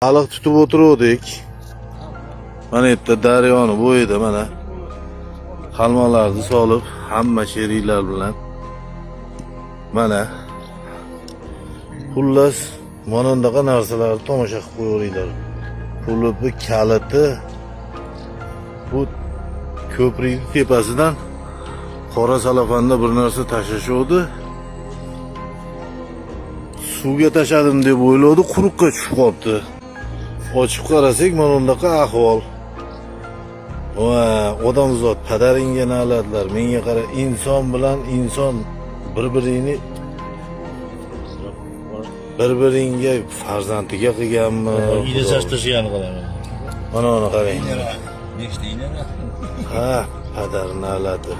Balık tutup oturuvdik. Mana yerda daryoni bo'yida mana qalmoqlarni solib, hamma sheriklar bilan mana xullas mana bunaqa narsalarni tomosha qilib qo'yinglar. Qulubi kaliti bu ko'prik tepasidan qora salafanda bir narsa tashashuvdi. Suvga tashladim deb o'yladi, quruqqa tushib qolibdi. Ochib qarasak mana bunaqa ahvol. Va odamzod padaringga na'latlar. Menga qara, inson bilan inson bir-biringga farzandiga qilganmi? Yine saç taşıyanı kadar. Mana uni qarang. Nechta iynara? Ha, padar na'lati.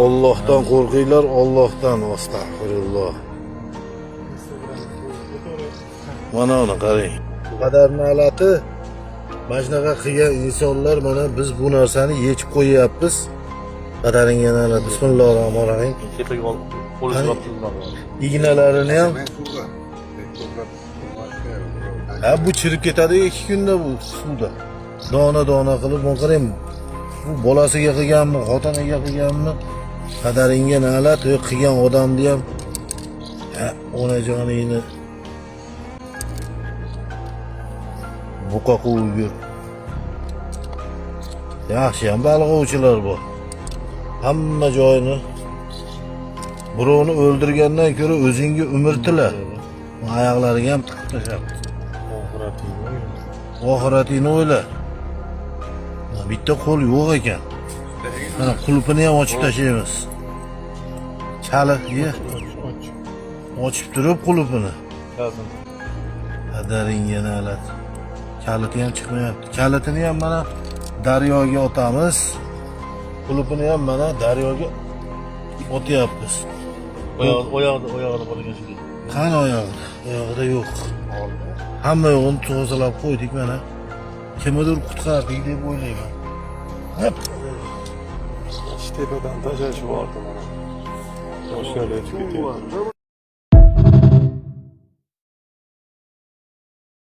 Allohdan qo'rqinglar, Allohdan astag'firulloh. Mana uni qarang. Padar na'lati mana shunaqa qilgan insonlar mana biz bu narsani yechib qo'yyapmiz. Padaringga na'lat. Bismillahirrohmanirrohim. Tepaga olib qo'lga olib. Ignalarini ham bu chirib ketadi 2 kunda bu suvda. Dona qilib bu qarang. Bu bolasiga qilganmi, xotiniga qilganmi? Padaringga na'lat, qilgan odamni ham onajoningni buqa quvib yur. Yaxshi ham baliq ovchilar bor. Hamma joyini birovni o'ldirgandan ko'ra o'zingga umr tila. Oyoqlariga ham tiqib tashab. Oxiratingni o'yla. Bitta qo'l yo'q ekan. Mana qulupini ham ochib tashlaymiz. Chaliqga ochib turib qulupini. Padaringga na'lat. Kaliti ham chiqmayapti. Kalitini ham mana daryoga otamiz. Qulupini ham mana daryoga otyapmiz. Oyog'ida qolgan shu. Qani oyog'ida? Oyog'ida yo'q. Hamma yo'g'ini tozalab qo'ydik mana. Kimdir qutqardik deb o'ylayman. Tepadan tashlash bordi mana. Toshlar o'tib ketyapti.